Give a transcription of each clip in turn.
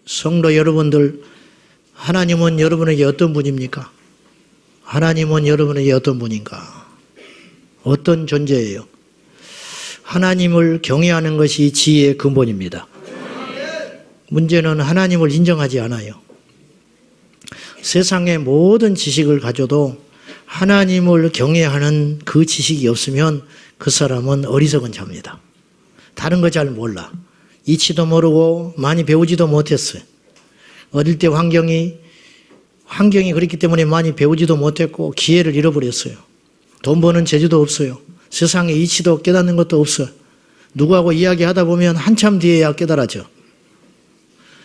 성도 여러분들, 하나님은 여러분에게 어떤 분입니까? 하나님은 여러분에게 어떤 분인가? 어떤 존재예요? 하나님을 경외하는 것이 지혜의 근본입니다. 문제는 하나님을 인정하지 않아요. 세상의 모든 지식을 가져도 하나님을 경외하는 그 지식이 없으면 그 사람은 어리석은 자입니다. 다른 거 잘 몰라. 이치도 모르고 많이 배우지도 못했어요. 어릴 때 환경이 그렇기 때문에 많이 배우지도 못했고 기회를 잃어버렸어요. 돈 버는 재주도 없어요. 세상에 이치도 깨닫는 것도 없어요. 누구하고 이야기하다 보면 한참 뒤에야 깨달아져.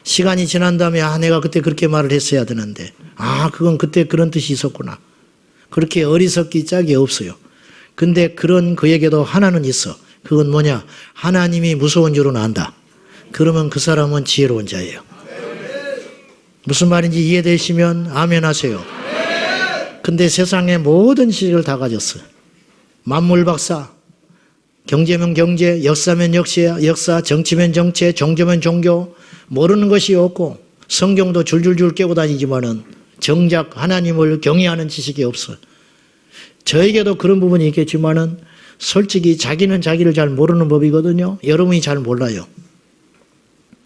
시간이 지난 다음에 내가 그때 그렇게 말을 했어야 되는데 그건 그때 그런 뜻이 있었구나. 그렇게 어리석기 짝이 없어요. 근데 그런 그에게도 하나는 있어. 그건 뭐냐? 하나님이 무서운 줄은 안다. 그러면 그 사람은 지혜로운 자예요. 무슨 말인지 이해되시면 아멘 하세요. 근데 세상의 모든 지식을 다 가졌어요. 만물 박사, 경제면 경제, 역사면 역사, 정치면 정치, 종교면 종교, 모르는 것이 없고 성경도 줄줄줄 깨고 다니지만은 정작 하나님을 경외하는 지식이 없어요. 저에게도 그런 부분이 있겠지만은 솔직히 자기는 자기를 잘 모르는 법이거든요. 여러분이 잘 몰라요.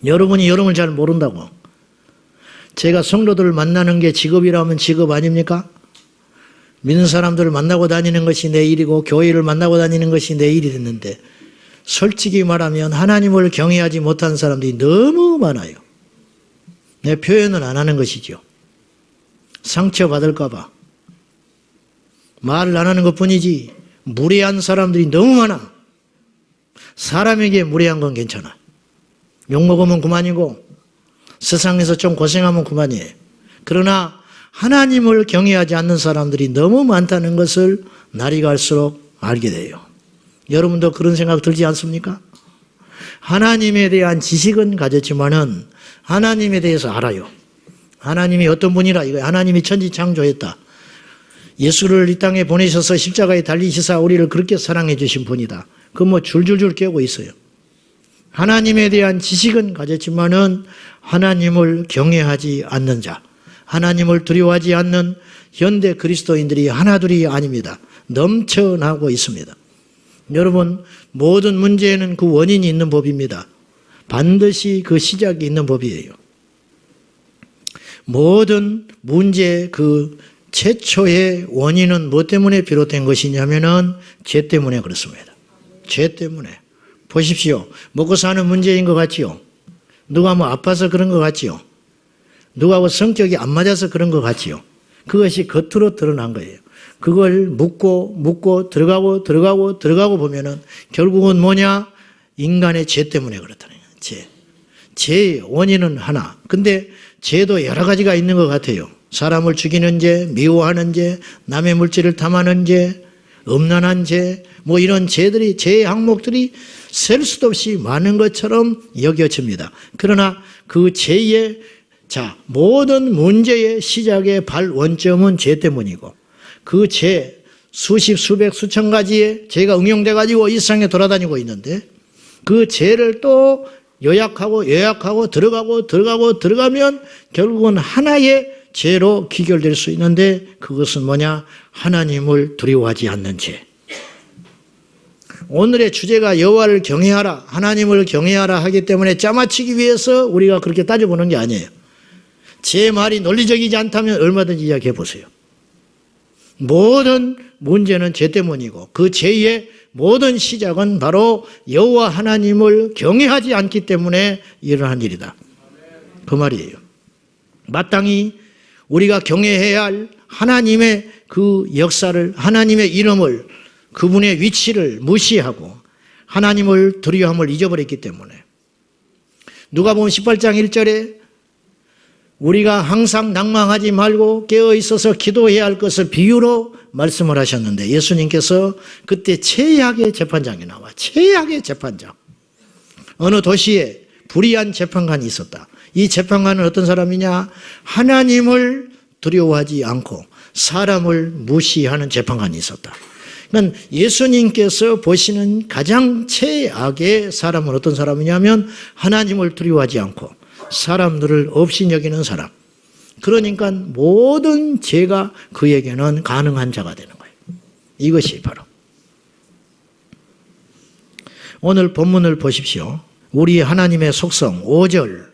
여러분이 여러분을 잘 모른다고. 제가 성도들을 만나는 게 직업이라면 직업 아닙니까? 믿는 사람들을 만나고 다니는 것이 내 일이고 교회를 만나고 다니는 것이 내 일이 됐는데 솔직히 말하면 하나님을 경외하지 못한 사람들이 너무 많아요. 내 표현은 안 하는 것이죠. 상처받을까 봐. 말을 안 하는 것뿐이지 무례한 사람들이 너무 많아. 사람에게 무례한 건 괜찮아. 욕먹으면 그만이고 세상에서 좀 고생하면 그만이에요. 그러나 하나님을 경외하지 않는 사람들이 너무 많다는 것을 날이 갈수록 알게 돼요. 여러분도 그런 생각 들지 않습니까? 하나님에 대한 지식은 가졌지만은 하나님에 대해서 알아요. 하나님이 어떤 분이라 이거 하나님이 천지 창조했다. 예수를 이 땅에 보내셔서 십자가에 달리시사 우리를 그렇게 사랑해 주신 분이다. 그건 뭐 줄줄줄 깨고 있어요. 하나님에 대한 지식은 가졌지만은 하나님을 경외하지 않는 자, 하나님을 두려워하지 않는 현대 그리스도인들이 하나둘이 아닙니다. 넘쳐나고 있습니다. 여러분, 모든 문제에는 그 원인이 있는 법입니다. 반드시 그 시작이 있는 법이에요. 모든 문제의 그 최초의 원인은 무엇 때문에 비롯된 것이냐면은 죄 때문에 그렇습니다. 죄 때문에. 보십시오. 먹고 사는 문제인 것 같지요? 누가 뭐 아파서 그런 것 같지요? 누가 뭐 성격이 안 맞아서 그런 것 같지요? 그것이 겉으로 드러난 거예요. 그걸 묻고 들어가고 보면은 결국은 뭐냐? 인간의 죄 때문에 그렇다는 거예요. 죄. 죄의 원인은 하나. 근데 죄도 여러 가지가 있는 것 같아요. 사람을 죽이는 죄, 미워하는 죄, 남의 물질을 탐하는 죄, 음란한 죄, 뭐 이런 죄의 항목들이 셀 수도 없이 많은 것처럼 여겨집니다. 그러나 그 죄의 모든 문제의 시작의 발원점은 죄 때문이고 그 죄 수십, 수백, 수천 가지의 죄가 응용돼 가지고 이 세상에 돌아다니고 있는데 그 죄를 또 요약하고 들어가면 결국은 하나의 죄로 귀결될 수 있는데 그것은 뭐냐? 하나님을 두려워하지 않는 죄. 오늘의 주제가 여호와를 경외하라, 하나님을 경외하라 하기 때문에 짜맞추기 위해서 우리가 그렇게 따져보는 게 아니에요. 제 말이 논리적이지 않다면 얼마든지 이야기해 보세요. 모든 문제는 죄 때문이고 그 죄의 모든 시작은 바로 여호와 하나님을 경외하지 않기 때문에 일어난 일이다. 그 말이에요. 마땅히 우리가 경외해야 할 하나님의 그 역사를, 하나님의 이름을, 그분의 위치를 무시하고 하나님을 두려워함을 잊어버렸기 때문에 누가복음 18장 1절에 우리가 항상 낭망하지 말고 깨어있어서 기도해야 할 것을 비유로 말씀을 하셨는데 예수님께서 그때 최악의 재판장이 나와. 최악의 재판장. 어느 도시에 불의한 재판관이 있었다. 이 재판관은 어떤 사람이냐? 하나님을 두려워하지 않고 사람을 무시하는 재판관이 있었다. 그러니까 예수님께서 보시는 가장 최악의 사람은 어떤 사람이냐면 하나님을 두려워하지 않고 사람들을 없이 여기는 사람. 그러니까 모든 죄가 그에게는 가능한 자가 되는 거예요. 이것이 바로 오늘 본문을 보십시오. 우리 하나님의 속성 5절,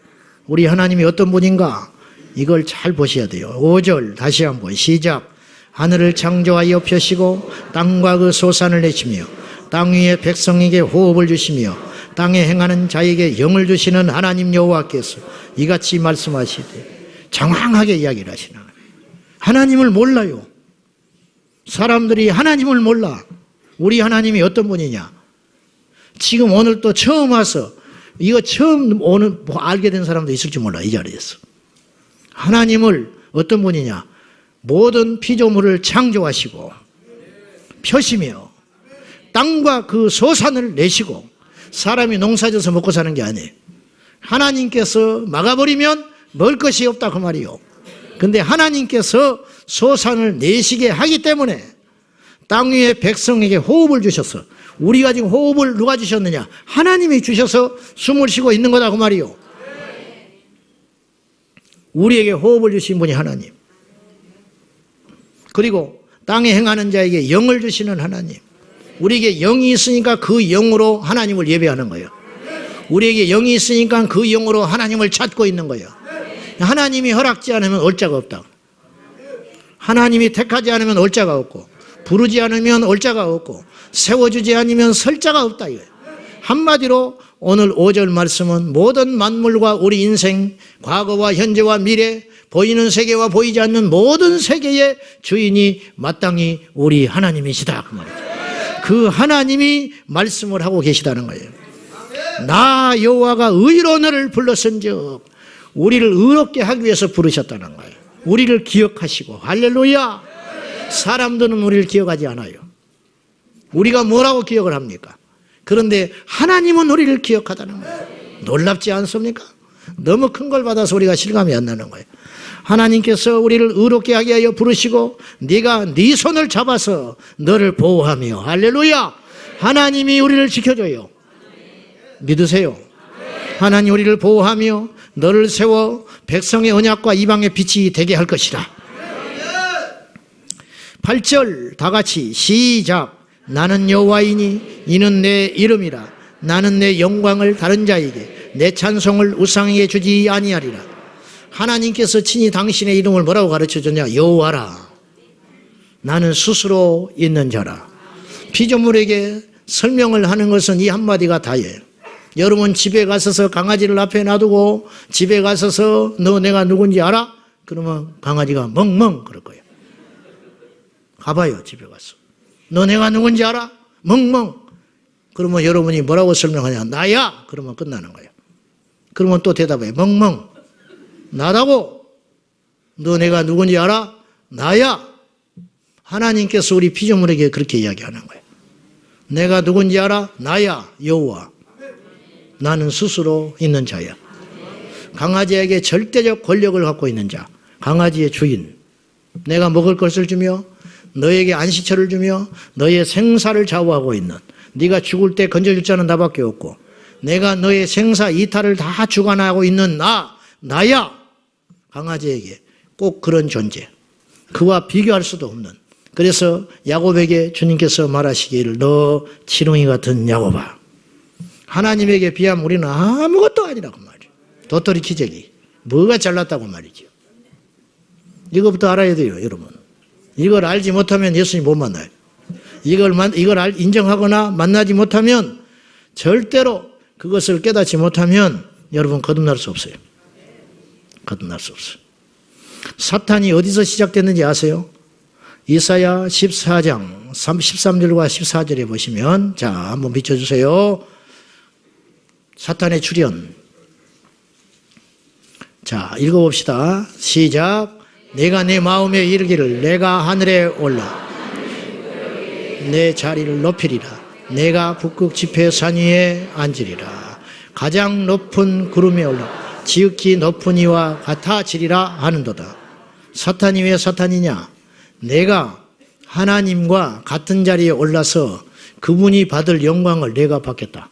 우리 하나님이 어떤 분인가 이걸 잘 보셔야 돼요. 5절 다시 한번 시작. 하늘을 창조하여 펴시고 땅과 그 소산을 내시며 땅 위에 백성에게 호흡을 주시며 땅에 행하는 자에게 영을 주시는 하나님 여호와께서 이같이 말씀하시되 장황하게 이야기를 하시는 거예요. 하나님을 몰라요. 사람들이 하나님을 몰라. 우리 하나님이 어떤 분이냐. 지금 오늘 또 처음 와서 이거 처음 오늘 알게 된 사람도 있을지 몰라. 이 자리에서 하나님을 어떤 분이냐. 모든 피조물을 창조하시고 펴시며 땅과 그 소산을 내시고 사람이 농사져서 먹고 사는 게 아니에요. 하나님께서 막아버리면 먹을 것이 없다 그 말이요. 근데 하나님께서 소산을 내시게 하기 때문에 땅 위에 백성에게 호흡을 주셔서 우리가 지금 호흡을 누가 주셨느냐? 하나님이 주셔서 숨을 쉬고 있는 거다 그 말이요. 우리에게 호흡을 주신 분이 하나님. 그리고 땅에 행하는 자에게 영을 주시는 하나님. 우리에게 영이 있으니까 그 영으로 하나님을 예배하는 거예요. 우리에게 영이 있으니까 그 영으로 하나님을 찾고 있는 거예요. 하나님이 허락지 않으면 올 자가 없다. 하나님이 택하지 않으면 올 자가 없고 부르지 않으면 올 자가 없고 세워주지 않으면 설 자가 없다 이거예요. 한마디로 오늘 5절 말씀은 모든 만물과 우리 인생, 과거와 현재와 미래, 보이는 세계와 보이지 않는 모든 세계의 주인이 마땅히 우리 하나님이시다 그 말이죠. 그 하나님이 말씀을 하고 계시다는 거예요. 나 여호와가 의로 너를 불렀은즉 우리를 의롭게 하기 위해서 부르셨다는 거예요. 우리를 기억하시고 할렐루야. 사람들은 우리를 기억하지 않아요. 우리가 뭐라고 기억을 합니까? 그런데 하나님은 우리를 기억하다는 거예요. 놀랍지 않습니까? 너무 큰 걸 받아서 우리가 실감이 안 나는 거예요. 하나님께서 우리를 의롭게 하게 하여 부르시고 네가 네 손을 잡아서 너를 보호하며 할렐루야. 하나님이 우리를 지켜줘요. 믿으세요? 하나님 우리를 보호하며 너를 세워 백성의 언약과 이방의 빛이 되게 할 것이다. 8절 다 같이 시작. 나는 여호와이니 이는 내 이름이라. 나는 내 영광을 다른 자에게 내 찬송을 우상에게 주지 아니하리라. 하나님께서 친히 당신의 이름을 뭐라고 가르쳐줬냐? 여호와라. 나는 스스로 있는 자라. 피조물에게 설명을 하는 것은 이 한마디가 다예요. 여러분 집에 가서서 강아지를 앞에 놔두고 집에 가서서 너 내가 누군지 알아? 그러면 강아지가 멍멍 그럴 거예요. 가봐요 집에 가서. 너 내가 누군지 알아? 멍멍. 그러면 여러분이 뭐라고 설명하냐? 나야. 그러면 끝나는 거예요. 그러면 또 대답해. 멍멍. 나라고. 너 내가 누군지 알아? 나야. 하나님께서 우리 피조물에게 그렇게 이야기하는 거예요. 내가 누군지 알아? 나야. 여호와. 나는 스스로 있는 자야. 강아지에게 절대적 권력을 갖고 있는 자. 강아지의 주인. 내가 먹을 것을 주며 너에게 안식처를 주며 너의 생사를 좌우하고 있는, 네가 죽을 때 건져줄 자는 나밖에 없고 내가 너의 생사 이탈을 다 주관하고 있는 나야. 강아지에게 꼭 그런 존재. 그와 비교할 수도 없는. 그래서 야곱에게 주님께서 말하시기를 너 지렁이 같은 야곱아. 하나님에게 비하면 우리는 아무것도 아니라고 말이에요. 도토리 기저귀. 뭐가 잘났다고 말이죠. 이거부터 알아야 돼요, 여러분. 이걸 알지 못하면 예수님 못 만나요. 이걸 인정하거나 만나지 못하면 절대로 그것을 깨닫지 못하면 여러분 거듭날 수 없어요. 거듭날 수 없어요. 사탄이 어디서 시작됐는지 아세요? 이사야 14장 13절과 14절에 보시면 자 한번 비춰주세요. 사탄의 출현. 자 읽어봅시다. 시작. 내가 내 마음에 이르기를 내가 하늘에 올라 내 자리를 높이리라. 내가 북극 지폐 산 위에 앉으리라. 가장 높은 구름에 올라 지극히 높은 이와 같아지리라 하는도다. 사탄이 왜 사탄이냐? 내가 하나님과 같은 자리에 올라서 그분이 받을 영광을 내가 받겠다.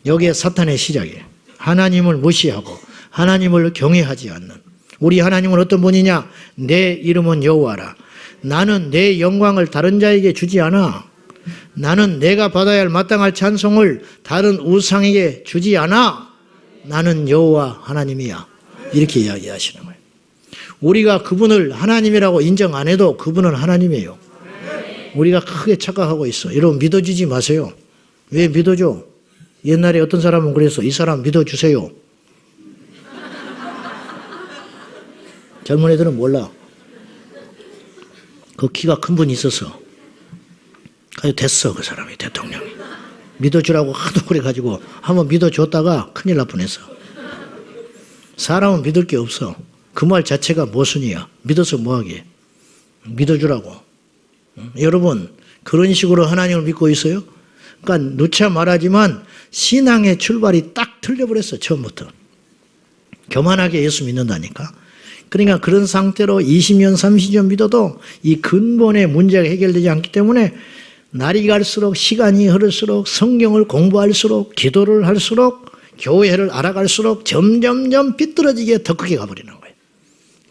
여기에 사탄의 시작이에요. 하나님을 무시하고 하나님을 경외하지 않는. 우리 하나님은 어떤 분이냐? 내 이름은 여호와라. 나는 내 영광을 다른 자에게 주지 않아. 나는 내가 받아야 할 마땅할 찬송을 다른 우상에게 주지 않아. 나는 여호와 하나님이야. 이렇게 이야기하시는 거예요. 우리가 그분을 하나님이라고 인정 안 해도 그분은 하나님이에요. 우리가 크게 착각하고 있어. 여러분 믿어주지 마세요. 왜 믿어줘? 옛날에 어떤 사람은 그랬어. 이 사람 믿어주세요. 젊은 애들은 몰라. 그 키가 큰 분이 있어서 아주 됐어. 그 사람이 대통령이. 믿어주라고 하도 그래가지고 한번 믿어줬다가 큰일 날 뻔했어. 사람은 믿을 게 없어. 그 말 자체가 모순이야. 믿어서 뭐하게. 믿어주라고. 여러분 그런 식으로 하나님을 믿고 있어요? 그러니까 누차 말하지만 신앙의 출발이 딱 틀려버렸어. 처음부터. 교만하게 예수 믿는다니까. 그러니까 그런 상태로 20년 30년 믿어도 이 근본의 문제가 해결되지 않기 때문에 날이 갈수록 시간이 흐를수록 성경을 공부할수록 기도를 할수록 교회를 알아갈수록 점점점 삐뚤어지게 더 크게 가버리는 거예요.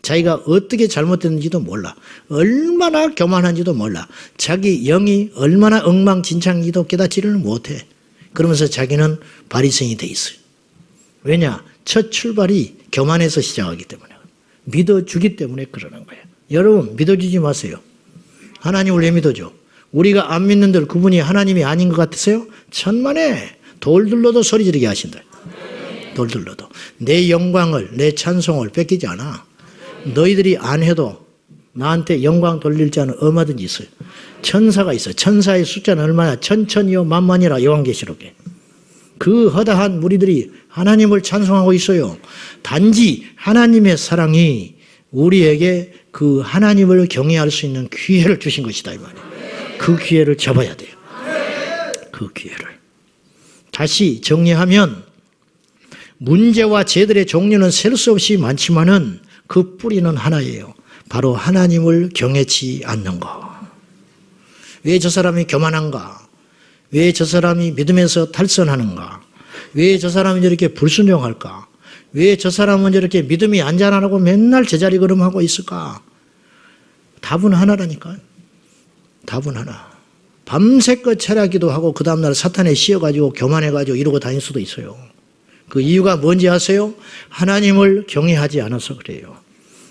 자기가 어떻게 잘못됐는지도 몰라. 얼마나 교만한지도 몰라. 자기 영이 얼마나 엉망진창인지도 깨닫지를 못해. 그러면서 자기는 바리새인이 돼 있어요. 왜냐? 첫 출발이 교만에서 시작하기 때문에. 믿어주기 때문에 그러는 거예요. 여러분 믿어주지 마세요. 하나님을 왜 믿어줘? 우리가 안 믿는들 그분이 하나님이 아닌 것 같으세요? 천만에 돌 둘러도 소리 지르게 하신다. 돌 둘러도. 내 영광을 내 찬송을 뺏기지 않아. 너희들이 안 해도 나한테 영광 돌릴 자는 얼마든지 있어요. 천사가 있어요. 천사의 숫자는 얼마나 천천히요 만만이라 요한계시록에. 그 허다한 무리들이 하나님을 찬송하고 있어요. 단지 하나님의 사랑이 우리에게 그 하나님을 경외할 수 있는 기회를 주신 것이다 이 말이에요. 그 기회를 잡아야 돼요. 그 기회를. 다시 정리하면 문제와 죄들의 종류는 셀 수 없이 많지만은 그 뿌리는 하나예요. 바로 하나님을 경외치 않는 것. 왜 저 사람이 교만한가? 왜 저 사람이 믿음에서 탈선하는가? 왜 저 사람이 저렇게 불순종할까? 왜 저 사람은 저렇게 믿음이 안 자라고 맨날 제자리 걸음하고 있을까? 답은 하나라니까요. 답은 하나. 밤새껏 철야기도 하고 그 다음날 사탄에 씌어가지고 교만해가지고 이러고 다닐 수도 있어요. 그 이유가 뭔지 아세요? 하나님을 경외하지 않아서 그래요.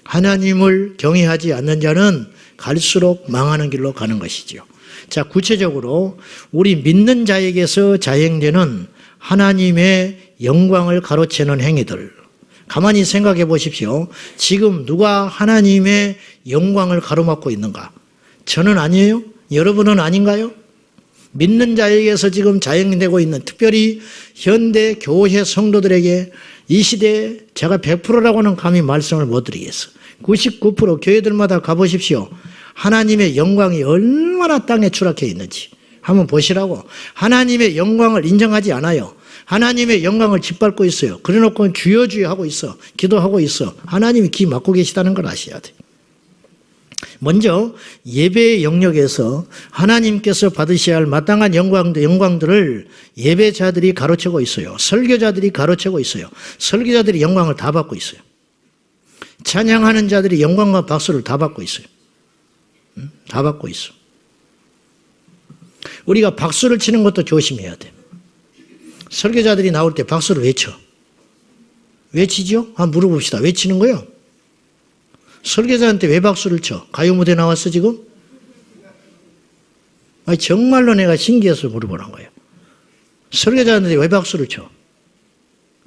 하나님을 경외하지 않는 자는 갈수록 망하는 길로 가는 것이죠. 자, 구체적으로 우리 믿는 자에게서 자행되는 하나님의 영광을 가로채는 행위들. 가만히 생각해 보십시오. 지금 누가 하나님의 영광을 가로막고 있는가? 저는 아니에요? 여러분은 아닌가요? 믿는 자에게서 지금 자행되고 있는, 특별히 현대 교회 성도들에게 이 시대에 제가 100%라고는 감히 말씀을 못 드리겠어. 99% 교회들마다 가보십시오. 하나님의 영광이 얼마나 땅에 추락해 있는지 한번 보시라고. 하나님의 영광을 인정하지 않아요. 하나님의 영광을 짓밟고 있어요. 그래놓고 주여 주여 하고 있어. 기도하고 있어. 하나님이 귀 막고 계시다는 걸 아셔야 돼. 먼저 예배의 영역에서 하나님께서 받으셔야 할 마땅한 영광들을 예배자들이 가로채고 있어요. 설교자들이 가로채고 있어요. 설교자들이 영광을 다 받고 있어요. 찬양하는 자들이 영광과 박수를 다 받고 있어요. 다 받고 있어. 우리가 박수를 치는 것도 조심해야 돼. 설교자들이 나올 때 박수를 왜 쳐? 왜 치죠? 한번 물어봅시다. 왜 치는 거예요? 설교자한테 왜 박수를 쳐? 가요 무대 나왔어 지금? 아니 정말로 내가 신기해서 물어보는 거예요. 설교자한테 왜 박수를 쳐?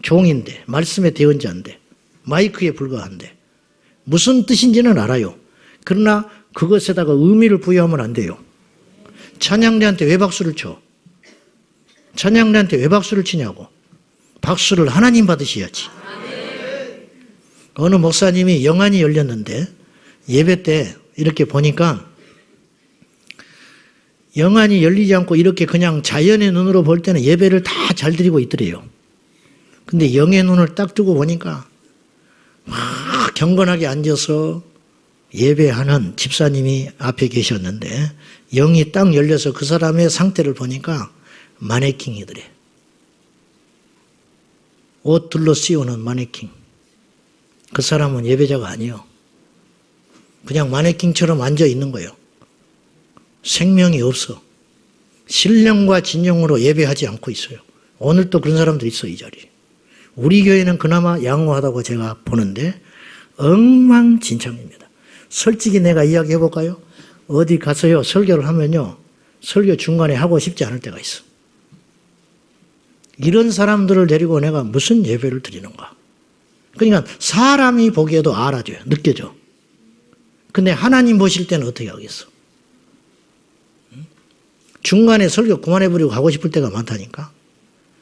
종인데, 말씀의 대언자인데, 마이크에 불과한데 무슨 뜻인지는 알아요. 그러나 그것에다가 의미를 부여하면 안 돼요. 찬양대한테 왜 박수를 쳐? 찬양대한테 왜 박수를 치냐고. 박수를 하나님 받으셔야지. 어느 목사님이 영안이 열렸는데 예배 때 이렇게 보니까 영안이 열리지 않고 이렇게 그냥 자연의 눈으로 볼 때는 예배를 다 잘 드리고 있더래요. 근데 영의 눈을 딱 뜨고 보니까 막 경건하게 앉아서 예배하는 집사님이 앞에 계셨는데 영이 딱 열려서 그 사람의 상태를 보니까 마네킹이더래. 옷 둘러 씌우는 마네킹. 그 사람은 예배자가 아니에요. 그냥 마네킹처럼 앉아 있는 거예요. 생명이 없어. 신령과 진정으로 예배하지 않고 있어요. 오늘 또 그런 사람들 있어, 이 자리에. 우리 교회는 그나마 양호하다고 제가 보는데 엉망진창입니다. 솔직히 내가 이야기해 볼까요? 어디 가서요, 설교를 하면요, 설교 중간에 하고 싶지 않을 때가 있어. 이런 사람들을 데리고 내가 무슨 예배를 드리는가. 그러니까 사람이 보기에도 알아줘요. 느껴져. 근데 하나님 보실 때는 어떻게 하겠어? 중간에 설교 그만해버리고 가고 싶을 때가 많다니까.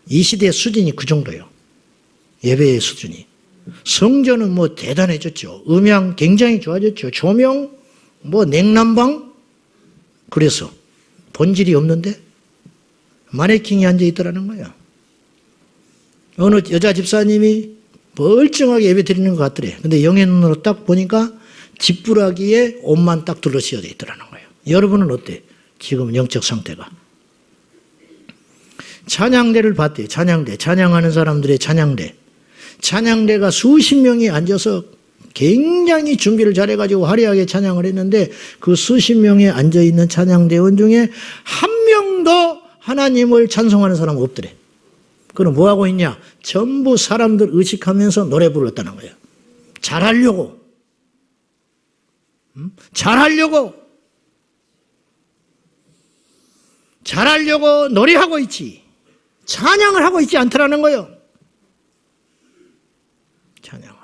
이 시대의 수준이 그 정도예요. 예배의 수준이. 성전은 뭐 대단해졌죠. 음향 굉장히 좋아졌죠. 조명, 뭐 냉난방. 그래서 본질이 없는데 마네킹이 앉아 있더라는 거예요. 어느 여자 집사님이 멀쩡하게 예배 드리는 것 같더래. 근데 영의 눈으로 딱 보니까 지푸라기에 옷만 딱 둘러 씌워져 있더라는 거예요. 여러분은 어때? 지금 영적 상태가. 찬양대를 봤대요. 찬양대. 찬양하는 사람들의 찬양대. 찬양대가 수십 명이 앉아서 굉장히 준비를 잘해가지고 화려하게 찬양을 했는데 그 수십 명에 앉아있는 찬양대원 중에 한 명도 하나님을 찬송하는 사람은 없더래. 그럼 뭐하고 있냐? 전부 사람들 의식하면서 노래 불렀다는 거예요. 잘하려고. 잘하려고 노래하고 있지. 찬양을 하고 있지 않더라는 거예요. 찬양을.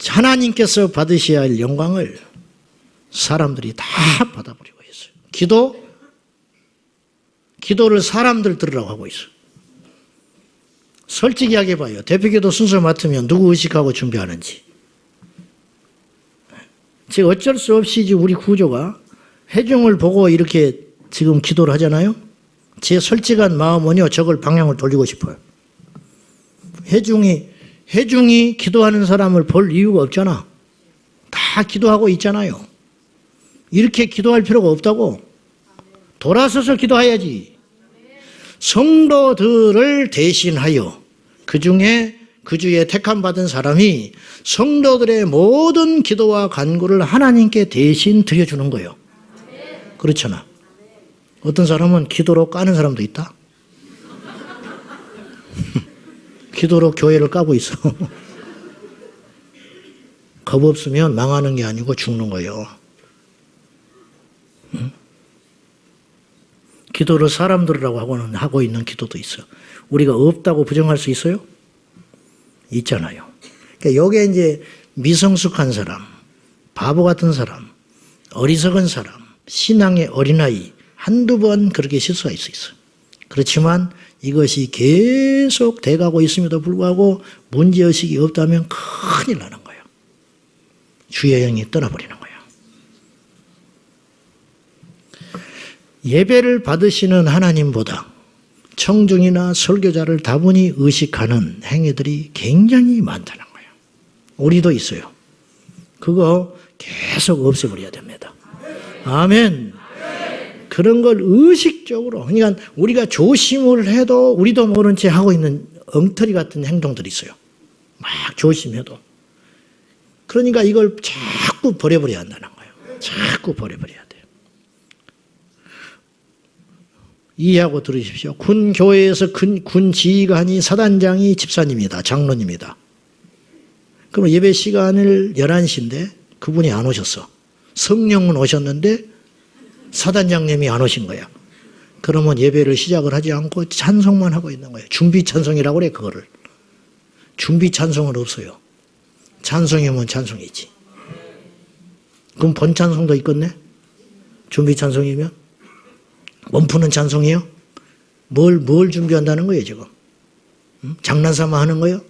하나님께서 받으셔야 할 영광을 사람들이 다 받아버리고 있어요. 기도를 사람들 들으라고 하고 있어요. 솔직히 하게 봐요. 대표기도 순서 맡으면 누구 의식하고 준비하는지. 지금 어쩔 수 없이 우리 구조가 회중을 보고 이렇게 지금 기도를 하잖아요. 제 솔직한 마음은요, 저걸 방향을 돌리고 싶어요. 회중이 기도하는 사람을 볼 이유가 없잖아. 다 기도하고 있잖아요. 이렇게 기도할 필요가 없다고. 돌아서서 기도해야지. 성도들을 대신하여 그 주에 택함받은 사람이 성도들의 모든 기도와 간구를 하나님께 대신 드려주는 거예요. 그렇잖아. 어떤 사람은 기도로 까는 사람도 있다. 기도로 교회를 까고 있어. 겁 없으면 망하는 게 아니고 죽는 거예요. 응? 기도를 사람 들으라고 하고 있는 기도도 있어. 우리가 없다고 부정할 수 있어요? 있잖아요. 그러니까 이게 이제 미성숙한 사람, 바보 같은 사람, 어리석은 사람, 신앙의 어린아이 한두 번 그렇게 실수할 수 있어요. 그렇지만 이것이 계속 돼가고 있음에도 불구하고 문제의식이 없다면 큰일 나는 거예요. 주의 영이 떠나버리는 거예요. 예배를 받으시는 하나님보다 청중이나 설교자를 다분히 의식하는 행위들이 굉장히 많다는 거예요. 우리도 있어요. 그거 계속 없애버려야 됩니다. 아멘. 그런 걸 의식적으로, 그러니까 우리가 조심을 해도 우리도 모른 채 하고 있는 엉터리 같은 행동들이 있어요. 막 조심해도. 그러니까 이걸 자꾸 버려버려야 한다는 거예요. 자꾸 버려버려야 돼요. 이해하고 들으십시오. 군 교회에서 군 지휘관이 사단장이 집사님이다. 장로님이다. 그럼 예배 시간을 11시인데 그분이 안 오셨어. 성령은 오셨는데 사단장님이 안 오신 거야. 그러면 예배를 시작을 하지 않고 찬송만 하고 있는 거예요. 준비 찬송이라고 그래, 그거를. 준비 찬송은 없어요. 찬송이면 찬송이지. 그럼 본 찬송도 있겠네? 준비 찬송이면? 몸푸는 찬송이요? 뭘 준비한다는 거예요, 지금? 응? 장난삼아 하는 거예요?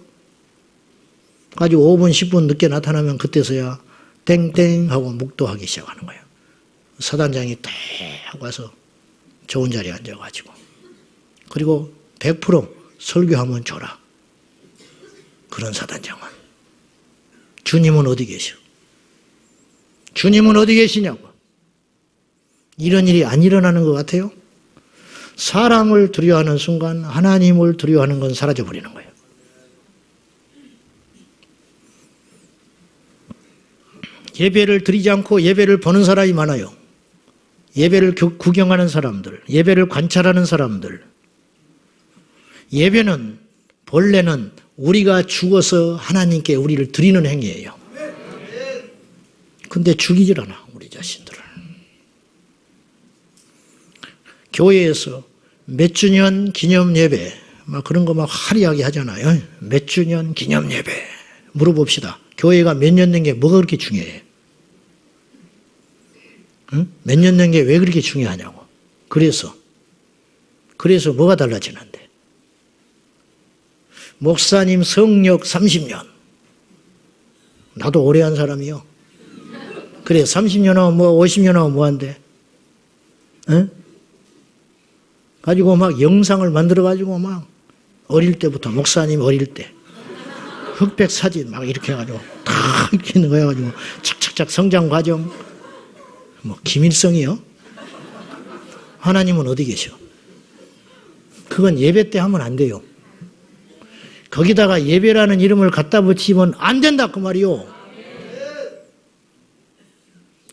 가지고 5분, 10분 늦게 나타나면 그때서야 땡땡 하고 묵도하기 시작하는 거예요. 사단장이 딱 와서 좋은 자리에 앉아가지고. 그리고 100% 설교하면 줘라. 그런 사단장은. 주님은 어디 계셔? 주님은 어디 계시냐고. 이런 일이 안 일어나는 것 같아요? 사람을 두려워하는 순간 하나님을 두려워하는 건 사라져버리는 거예요. 예배를 드리지 않고 예배를 보는 사람이 많아요. 예배를 구경하는 사람들, 예배를 관찰하는 사람들. 예배는 본래는 우리가 죽어서 하나님께 우리를 드리는 행위예요. 근데 죽이질 않아, 우리 자신들을. 교회에서 몇 주년 기념 예배, 막 그런 거 막 화려하게 하잖아요. 몇 주년 기념 예배. 물어봅시다. 교회가 몇 년 된 게 뭐가 그렇게 중요해? 응? 몇 년 된 게 왜 그렇게 중요하냐고. 그래서 뭐가 달라지는데? 목사님 성역 30년. 나도 오래 한 사람이요. 그래, 30년 하면 뭐, 50년 하면 뭐 한대? 응? 가지고 막 영상을 만들어가지고 막 어릴 때부터, 목사님 어릴 때. 흑백 사진 막 이렇게 해가지고 다 이렇게 있는 거 해가지고 착착착 성장 과정. 뭐, 김일성이요? 하나님은 어디 계셔? 그건 예배 때 하면 안 돼요. 거기다가 예배라는 이름을 갖다 붙이면 안 된다, 그 말이요.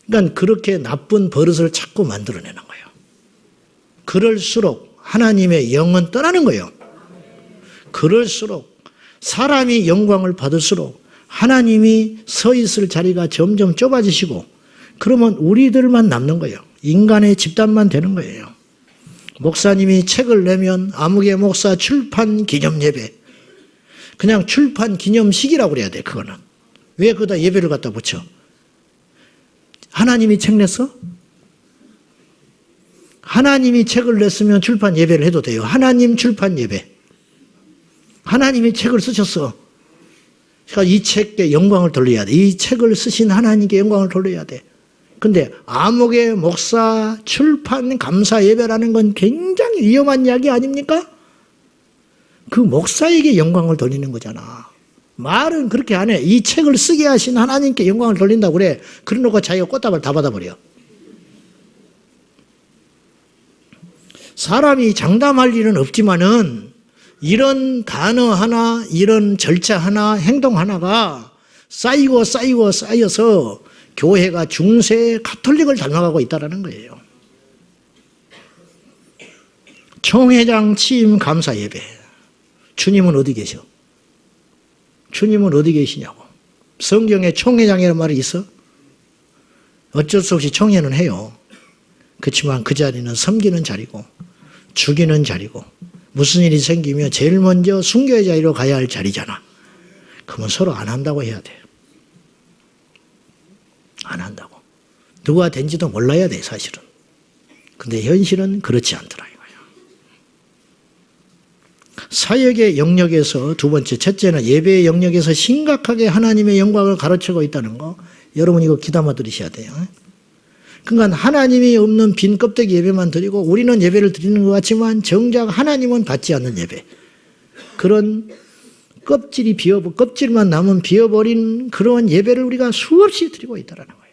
그러니까 그렇게 나쁜 버릇을 자꾸 만들어내는 거예요. 그럴수록 하나님의 영은 떠나는 거예요. 그럴수록 사람이 영광을 받을수록 하나님이 서 있을 자리가 점점 좁아지시고 그러면 우리들만 남는 거예요. 인간의 집단만 되는 거예요. 목사님이 책을 내면 아무개 목사 출판 기념 예배. 그냥 출판 기념식이라고 그래야 돼, 그거는. 왜 거기다 예배를 갖다 붙여? 하나님이 책 냈어? 하나님이 책을 냈으면 출판 예배를 해도 돼요. 하나님 출판 예배. 하나님이 책을 쓰셨어. 그러니까 이 책에 영광을 돌려야 돼. 이 책을 쓰신 하나님께 영광을 돌려야 돼. 근데 아무개 목사 출판 감사 예배라는 건 굉장히 위험한 이야기 아닙니까? 그 목사에게 영광을 돌리는 거잖아. 말은 그렇게 안 해. 이 책을 쓰게 하신 하나님께 영광을 돌린다고 그래. 그러놓고 자기가 꽃다발 다 받아버려. 사람이 장담할 일은 없지만은 이런 단어 하나, 이런 절차 하나, 행동 하나가 쌓여서 교회가 중세 가톨릭을 닮아가고 있다는 거예요. 총회장 취임 감사 예배. 주님은 어디 계셔? 주님은 어디 계시냐고. 성경에 총회장이라는 말이 있어? 어쩔 수 없이 총회는 해요. 그렇지만 그 자리는 섬기는 자리고 죽이는 자리고 무슨 일이 생기면 제일 먼저 순교의 자리로 가야 할 자리잖아. 그러면 서로 안 한다고 해야 돼. 안 한다고. 누가 된지도 몰라야 돼, 사실은. 근데 현실은 그렇지 않더라 이거야. 사역의 영역에서 두 번째, 첫째는 예배의 영역에서 심각하게 하나님의 영광을 가로채고 있다는 거. 여러분 이거 귀담아 들으셔야 돼요. 그러니까 하나님이 없는 빈 껍데기 예배만 드리고 우리는 예배를 드리는 것 같지만 정작 하나님은 받지 않는 예배. 그런 껍질만 남은 비어버린 그런 예배를 우리가 수없이 드리고 있다는 거예요.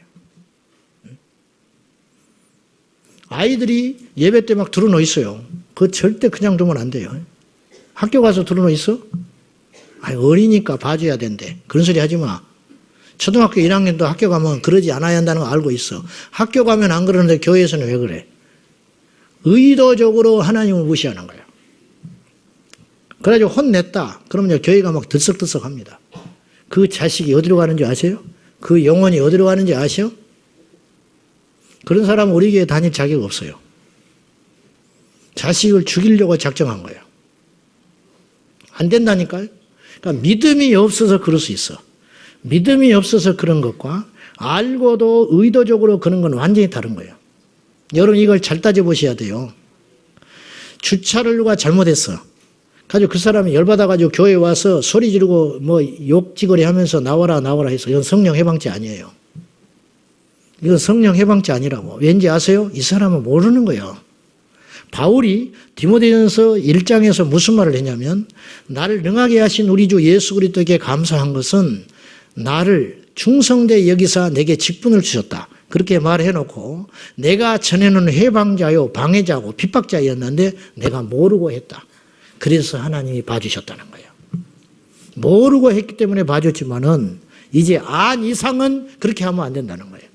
아이들이 예배 때 막 들어놓여 있어요. 그거 절대 그냥 두면 안 돼요. 학교 가서 들어놓여 있어? 아니, 어리니까 봐줘야 된대. 그런 소리 하지 마. 초등학교 1학년도 학교 가면 그러지 않아야 한다는 거 알고 있어. 학교 가면 안 그러는데 교회에서는 왜 그래? 의도적으로 하나님을 무시하는 거예요. 그래가지고 혼냈다. 그러면 교회가 막 들썩들썩 합니다. 그 자식이 어디로 가는지 아세요? 그 영혼이 어디로 가는지 아세요? 그런 사람은 우리 교회에 다닐 자격 없어요. 자식을 죽이려고 작정한 거예요. 안 된다니까요. 그러니까 믿음이 없어서 그럴 수 있어. 믿음이 없어서 그런 것과 알고도 의도적으로 그런 건 완전히 다른 거예요. 여러분 이걸 잘 따져보셔야 돼요. 주차를 누가 잘못했어. 가지고 그 사람이 열받아가지고 교회에 와서 소리 지르고 뭐 욕지거리 하면서 나와라 해서 이건 성령 해방죄 아니에요. 이건 성령 해방죄 아니라고. 왠지 아세요? 이 사람은 모르는 거예요. 바울이 디모데전서 1장에서 무슨 말을 했냐면 나를 능하게 하신 우리 주 예수 그리스도께 감사한 것은 나를 충성되이 여기사 내게 직분을 주셨다. 그렇게 말해놓고 내가 전에는 해방자요 방해자고 핍박자였는데 내가 모르고 했다. 그래서 하나님이 봐주셨다는 거예요. 모르고 했기 때문에 봐줬지만은 이제 안 이상은 그렇게 하면 안 된다는 거예요.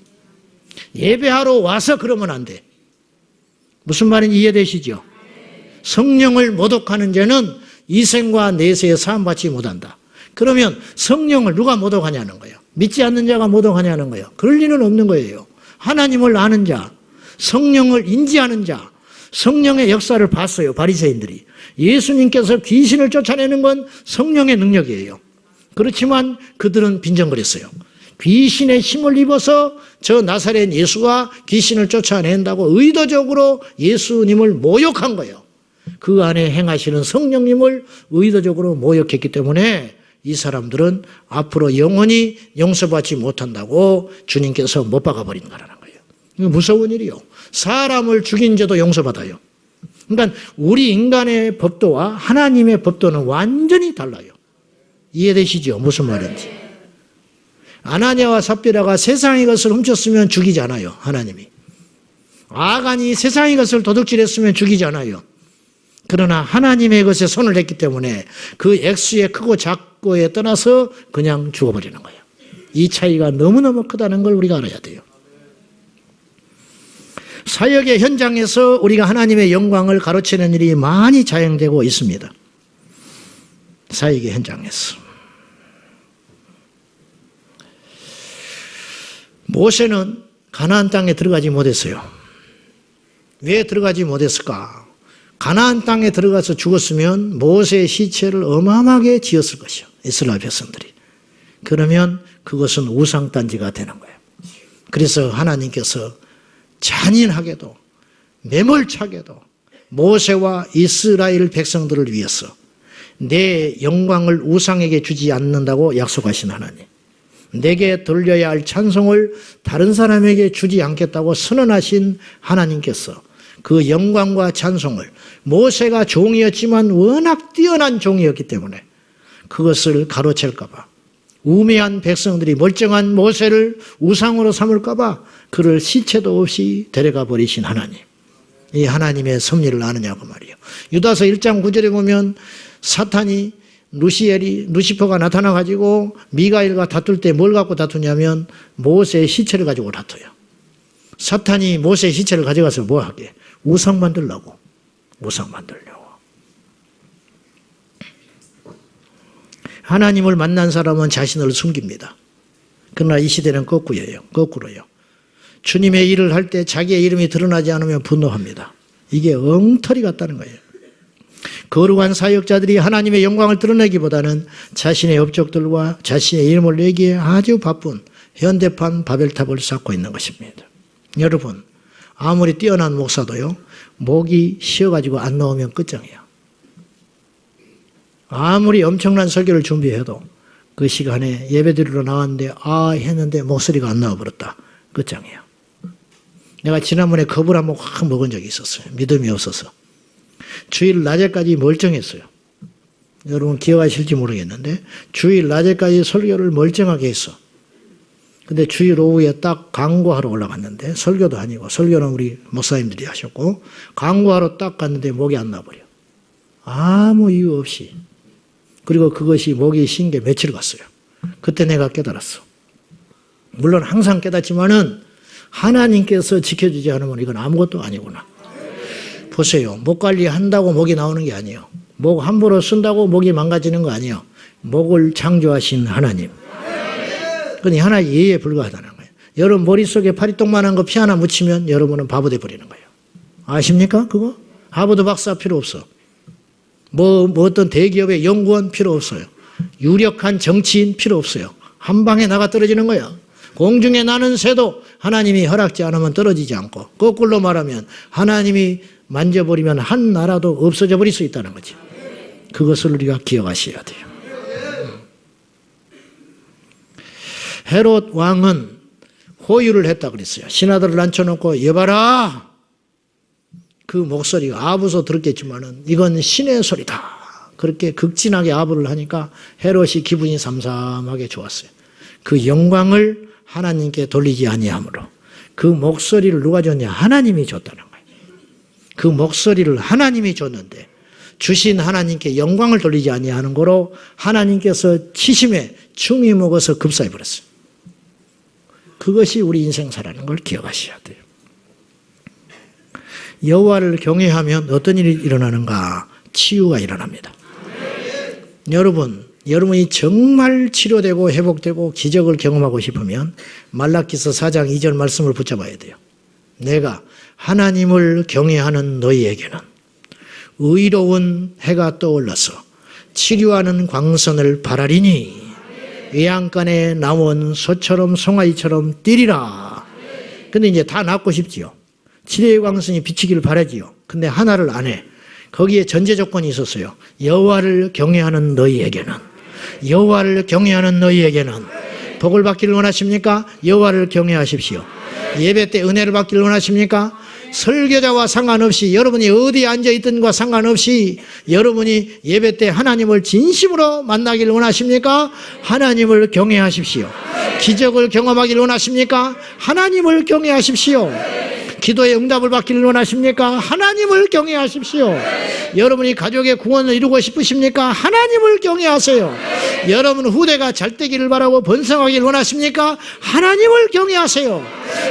예배하러 와서 그러면 안 돼. 무슨 말인지 이해되시죠? 성령을 모독하는 자는 이생과 내세에 사함받지 못한다. 그러면 성령을 누가 모독하냐는 거예요. 믿지 않는 자가 모독하냐는 거예요. 그럴 리는 없는 거예요. 하나님을 아는 자, 성령을 인지하는 자, 성령의 역사를 봤어요. 바리새인들이. 예수님께서 귀신을 쫓아내는 건 성령의 능력이에요. 그렇지만 그들은 빈정거렸어요. 귀신의 힘을 입어서 저 나사렛 예수가 귀신을 쫓아낸다고 의도적으로 예수님을 모욕한 거예요. 그 안에 행하시는 성령님을 의도적으로 모욕했기 때문에 이 사람들은 앞으로 영원히 용서받지 못한다고 주님께서 못 박아버린 거라는 거예요. 이거 무서운 일이요. 사람을 죽인 죄도 용서받아요. 그러니까 우리 인간의 법도와 하나님의 법도는 완전히 달라요. 이해되시죠? 무슨 말인지. 아나니아와 삽비라가 세상의 것을 훔쳤으면 죽이지 않아요. 하나님이. 아간이 세상의 것을 도둑질했으면 죽이지 않아요. 그러나 하나님의 것에 손을 댔기 때문에 그 액수의 크고 작고에 떠나서 그냥 죽어버리는 거예요. 이 차이가 너무너무 크다는 걸 우리가 알아야 돼요. 사역의 현장에서 우리가 하나님의 영광을 가로채는 일이 많이 자행되고 있습니다. 사역의 현장에서. 모세는 가나안 땅에 들어가지 못했어요. 왜 들어가지 못했을까? 가나안 땅에 들어가서 죽었으면 모세의 시체를 어마어마하게 지었을 것이요. 이스라엘 백성들이. 그러면 그것은 우상단지가 되는 거예요. 그래서 하나님께서 잔인하게도 매몰차게도 모세와 이스라엘 백성들을 위해서 내 영광을 우상에게 주지 않는다고 약속하신 하나님, 내게 돌려야 할 찬송을 다른 사람에게 주지 않겠다고 선언하신 하나님께서 그 영광과 찬송을 모세가 종이었지만 워낙 뛰어난 종이었기 때문에 그것을 가로챌까 봐, 우매한 백성들이 멀쩡한 모세를 우상으로 삼을까 봐 그를 시체도 없이 데려가 버리신 하나님, 이 하나님의 섭리를 아느냐고 말이에요. 유다서 1장 9절에 보면 사탄이 루시퍼가 나타나가지고 미가엘과 다툴 때 뭘 갖고 다투냐면 모세의 시체를 가지고 다투요. 사탄이 모세의 시체를 가져가서 뭐 하게? 우상 만들려고. 우상 만들려고. 하나님을 만난 사람은 자신을 숨깁니다. 그러나 이 시대는 거꾸로요. 주님의 일을 할 때 자기의 이름이 드러나지 않으면 분노합니다. 이게 엉터리 같다는 거예요. 거룩한 사역자들이 하나님의 영광을 드러내기보다는 자신의 업적들과 자신의 이름을 내기에 아주 바쁜 현대판 바벨탑을 쌓고 있는 것입니다. 여러분, 아무리 뛰어난 목사도요, 목이 쉬어가지고 안 나오면 끝장이에요. 아무리 엄청난 설교를 준비해도 그 시간에 예배드리러 나왔는데 했는데 목소리가 안 나와버렸다. 끝장이에요. 내가 지난번에 겁을 한번 확 먹은 적이 있었어요. 믿음이 없어서. 주일 낮에까지 멀쩡했어요. 여러분 기억하실지 모르겠는데 주일 낮에까지 설교를 멀쩡하게 했어. 근데 주일 오후에 딱 강구하러 올라갔는데, 설교도 아니고, 설교는 우리 목사님들이 하셨고, 강구하러 딱 갔는데 목이 안 나버려. 아무 이유 없이. 그리고 그것이 목이 쉰 게 며칠 갔어요. 그때 내가 깨달았어. 물론 항상 깨닫지만은 하나님께서 지켜주지 않으면 이건 아무것도 아니구나. 보세요. 목 관리한다고 목이 나오는 게 아니에요. 목 함부로 쓴다고 목이 망가지는 거 아니에요. 목을 창조하신 하나님. 그건 하나의 예에 불과하다는 거예요. 여러분 머릿속에 파리똥만한 거 피 하나 묻히면 여러분은 바보 돼버리는 거예요. 아십니까? 그거? 하버드 박사 필요 없어. 뭐 어떤 대기업의 연구원 필요 없어요. 유력한 정치인 필요 없어요. 한 방에 나가 떨어지는 거야. 공중에 나는 새도 하나님이 허락지 않으면 떨어지지 않고, 거꾸로 말하면 하나님이 만져버리면 한 나라도 없어져 버릴 수 있다는 거지. 그것을 우리가 기억하셔야 돼요. 헤롯 왕은 호유를 했다 그랬어요. 신하들을 앉혀놓고 여봐라. 그 목소리가 아부서 들었겠지만은 이건 신의 소리다. 그렇게 극진하게 아부를 하니까 헤롯이 기분이 삼삼하게 좋았어요. 그 영광을 하나님께 돌리지 아니하므로 그 목소리를 누가 줬냐? 하나님이 줬다는 거예요. 그 목소리를 하나님이 줬는데 주신 하나님께 영광을 돌리지 아니하는 거로 하나님께서 치심에 충이 먹어서 급사해 버렸어요. 그것이 우리 인생사라는 걸 기억하셔야 돼요. 여호와를 경외하면 어떤 일이 일어나는가? 치유가 일어납니다. 여러분이 정말 치료되고 회복되고 기적을 경험하고 싶으면 말라기서 4장 2절 말씀을 붙잡아야 돼요. 내가 하나님을 경외하는 너희에게는 의로운 해가 떠올라서 치료하는 광선을 발하리니 외양간에 나온 소처럼 송아지처럼 뛰리라. 근데 이제 다 낫고 싶지요. 치료의 광선이 비치기를 바라지요. 근데 하나를 안 해. 거기에 전제 조건이 있었어요. 여호와를 경외하는 너희에게는 복을 받기를 원하십니까? 여호와를 경외하십시오. 예배 때 은혜를 받기를 원하십니까? 설교자와 상관없이 여러분이 어디에 앉아있든과 상관없이 여러분이 예배 때 하나님을 진심으로 만나기를 원하십니까? 하나님을 경외하십시오. 기적을 경험하기를 원하십니까? 하나님을 경외하십시오. 기도의 응답을 받기를 원하십니까? 하나님을 경외하십시오. 여러분이 가족의 구원을 이루고 싶으십니까? 하나님을 경외하세요. 여러분 후대가 잘 되기를 바라고 번성하기를 원하십니까? 하나님을 경외하세요.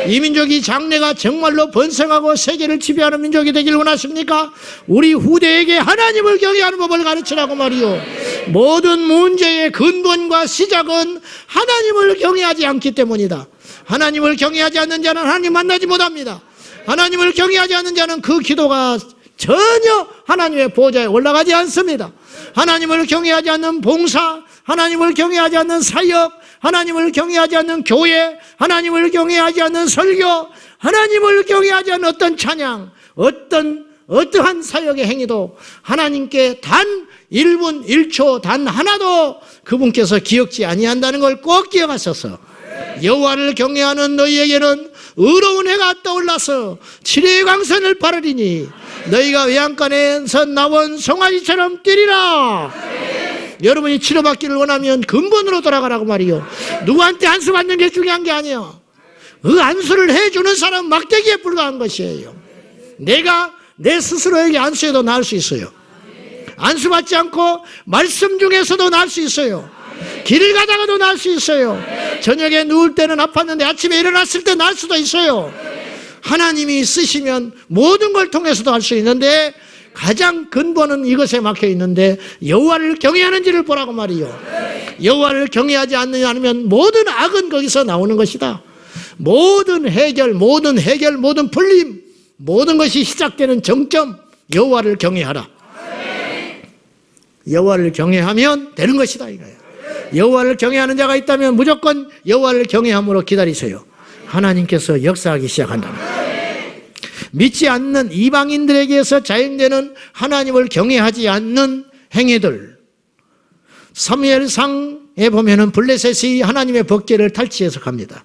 이 민족이 장래가 정말로 번성하고 세계를 지배하는 민족이 되기를 원하십니까? 우리 후대에게 하나님을 경외하는 법을 가르치라고 말이요. 모든 문제의 근본과 시작은 하나님을 경외하지 않기 때문이다. 하나님을 경외하지 않는 자는 하나님 만나지 못합니다. 하나님을 경외하지 않는 자는 그 기도가 전혀 하나님의 보좌에 올라가지 않습니다. 하나님을 경외하지 않는 봉사, 하나님을 경외하지 않는 사역, 하나님을 경외하지 않는 교회, 하나님을 경외하지 않는 설교, 하나님을 경외하지 않는 어떤 찬양, 어떠한 사역의 행위도 하나님께 단 1분 1초 단 하나도 그분께서 기억지 아니한다는 걸 꼭 기억하셔서 여호와를 경외하는 너희에게는 의로운 해가 떠올라서 치료의 광선을 바르리니 너희가 외양간에서 나온 송아지처럼 뛰리라. 여러분이 치료받기를 원하면 근본으로 돌아가라고 말이요. 누구한테 안수 받는 게 중요한 게 아니에요. 그 안수를 해주는 사람은 막대기에 불과한 것이에요. 내가 내 스스로에게 안수해도 나을 수 있어요. 안수 받지 않고 말씀 중에서도 나을 수 있어요. 길을 가다가도 나을 수 있어요. 저녁에 누울 때는 아팠는데 아침에 일어났을 때 나을 수도 있어요. 하나님이 쓰시면 모든 걸 통해서도 할 수 있는데 가장 근본은 이것에 막혀 있는데 여호와를 경외하는지를 보라고 말이요. 여호와를 경외하지 않으면 모든 악은 거기서 나오는 것이다. 모든 해결, 모든 풀림, 모든 것이 시작되는 정점, 여호와를 경외하라. 여호와를 경외하면 되는 것이다 이거예요. 여호와를 경외하는 자가 있다면 무조건 여호와를 경외함으로 기다리세요. 하나님께서 역사하기 시작한다. 믿지 않는 이방인들에게서 자행되는 하나님을 경외하지 않는 행위들. 사무엘상에 보면은 블레셋이 하나님의 법궤를 탈취해서 갑니다.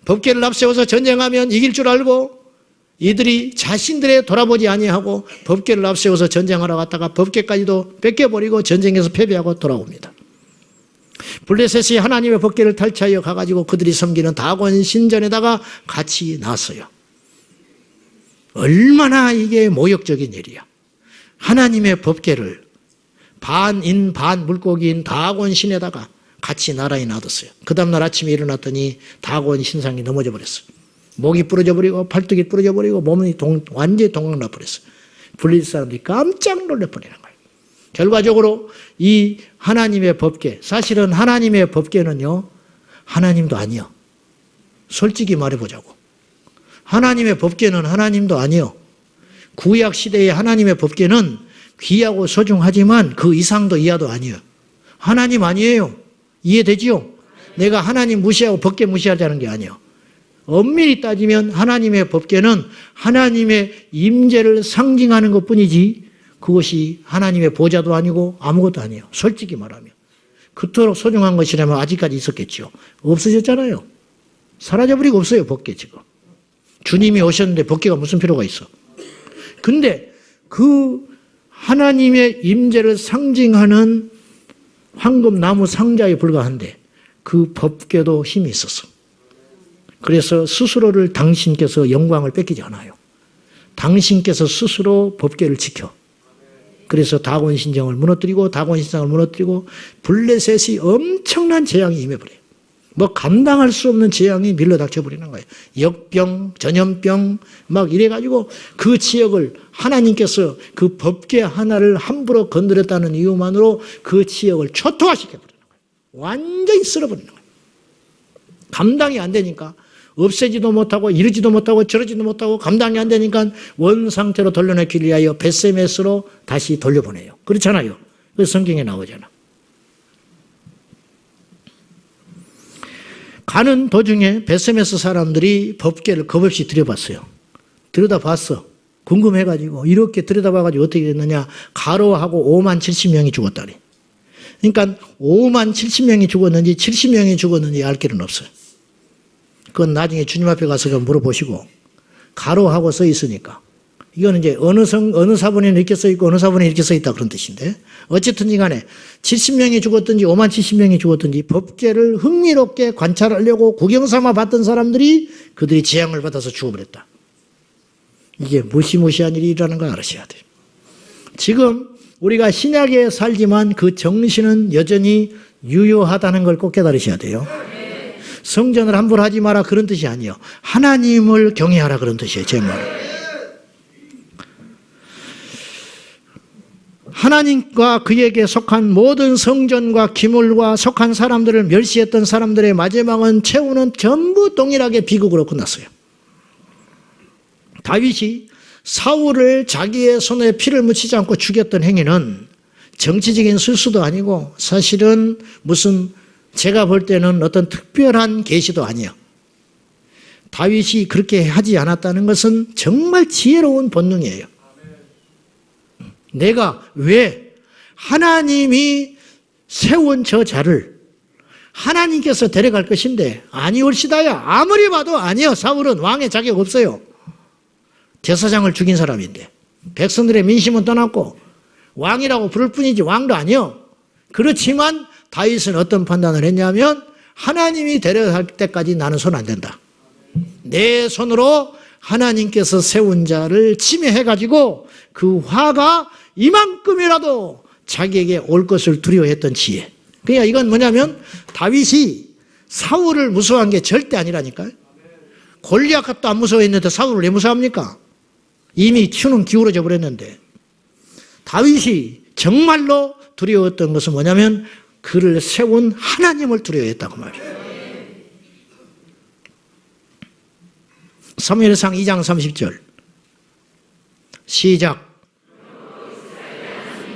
법궤를 앞세워서 전쟁하면 이길 줄 알고 이들이 자신들의 돌아보지 아니하고 법궤를 앞세워서 전쟁하러 갔다가 법궤까지도 뺏겨버리고 전쟁에서 패배하고 돌아옵니다. 블레셋이 하나님의 법궤를 탈취하여 가가지고 그들이 섬기는 다곤 신전에다가 같이 놨어요. 얼마나 이게 모욕적인 일이야. 하나님의 법궤를 반인 반물고기인 다곤 신에다가 같이 나란히 놔뒀어요. 그 다음날 아침에 일어났더니 다곤 신상이 넘어져 버렸어요. 목이 부러져 버리고 팔뚝이 부러져 버리고 몸이 완전히 동강나 버렸어요. 블레셋 사람들이 깜짝 놀래 버리는 거예요. 결과적으로 이 하나님의 법궤, 사실은 하나님의 법궤는요 하나님도 아니요. 솔직히 말해보자고. 하나님의 법궤는 하나님도 아니요. 구약 시대의 하나님의 법궤는 귀하고 소중하지만 그 이상도 이하도 아니에요. 하나님 아니에요. 이해되지요? 내가 하나님 무시하고 법궤 무시하자는 게 아니에요. 엄밀히 따지면 하나님의 법궤는 하나님의 임재를 상징하는 것뿐이지 그것이 하나님의 보좌도 아니고 아무것도 아니에요. 솔직히 말하면. 그토록 소중한 것이라면 아직까지 있었겠죠. 없어졌잖아요. 사라져버리고 없어요, 법궤 지금. 주님이 오셨는데 법궤가 무슨 필요가 있어. 근데 그 하나님의 임재를 상징하는 황금 나무 상자에 불과한데 그 법궤도 힘이 있었어. 그래서 스스로를 당신께서 영광을 뺏기지 않아요. 당신께서 스스로 법궤를 지켜. 그래서 다곤 신정을 무너뜨리고 다곤 신상을 무너뜨리고 블레셋이 엄청난 재앙이 임해버려요. 뭐 감당할 수 없는 재앙이 밀려닥쳐버리는 거예요. 역병, 전염병 막 이래가지고 그 지역을 하나님께서 그 법궤 하나를 함부로 건드렸다는 이유만으로 그 지역을 초토화시켜버리는 거예요. 완전히 쓸어버리는 거예요. 감당이 안 되니까 없애지도 못하고 이러지도 못하고 저러지도 못하고 감당이 안 되니까 원상태로 돌려놓기 위하여 벳세메스로 다시 돌려보내요. 그렇잖아요. 그 성경에 나오잖아. 가는 도중에 벳세메스 사람들이 법궤를 겁없이 들여봤어요. 들여다봤어. 궁금해가지고 이렇게 들여다봐가지고 어떻게 됐느냐. 가로하고 5만 70명이 죽었다니. 그러니까 5만 70명이 죽었는지 70명이 죽었는지 알 길은 없어요. 그건 나중에 주님 앞에 가서 물어보시고 가로하고 써 있으니까 이거는 이제 어느 사본에는 이렇게 써 있고 어느 사본에 이렇게 써 있다 그런 뜻인데 어쨌든 간에 70명이 죽었든지 5만 70명이 죽었든지 법궤를 흥미롭게 관찰하려고 구경 삼아 봤던 사람들이 그들이 재앙을 받아서 죽어버렸다. 이게 무시무시한 일이라는 걸 알으셔야 돼요. 지금 우리가 신약에 살지만 그 정신은 여전히 유효하다는 걸 꼭 깨달으셔야 돼요. 성전을 함부로 하지 마라 그런 뜻이 아니에요. 하나님을 경외하라 그런 뜻이에요. 제 말은. 하나님과 그에게 속한 모든 성전과 기물과 속한 사람들을 멸시했던 사람들의 마지막은 최후는 전부 동일하게 비극으로 끝났어요. 다윗이 사울을 자기의 손에 피를 묻히지 않고 죽였던 행위는 정치적인 실수도 아니고 사실은 무슨 제가 볼 때는 어떤 특별한 계시도 아니에요. 다윗이 그렇게 하지 않았다는 것은 정말 지혜로운 본능이에요. 내가 왜 하나님이 세운 저 자를 하나님께서 데려갈 것인데 아니올시다야. 아무리 봐도 아니요. 사울은 왕의 자격 없어요. 제사장을 죽인 사람인데 백성들의 민심은 떠났고 왕이라고 부를 뿐이지 왕도 아니요. 그렇지만 다윗은 어떤 판단을 했냐면 하나님이 데려갈 때까지 나는 손 안 댄다. 내 손으로 하나님께서 세운 자를 침해해가지고 그 화가 이만큼이라도 자기에게 올 것을 두려워했던 지혜. 그러니까 이건 뭐냐면 다윗이 사울을 무서워한 게 절대 아니라니까요. 골리앗도 안 무서워했는데 사울을 왜 무서워합니까? 이미 추는 기울어져 버렸는데 다윗이 정말로 두려웠던 것은 뭐냐면 그를 세운 하나님을 두려워했다고 말이에요. 사무엘상 2장 30절 시작.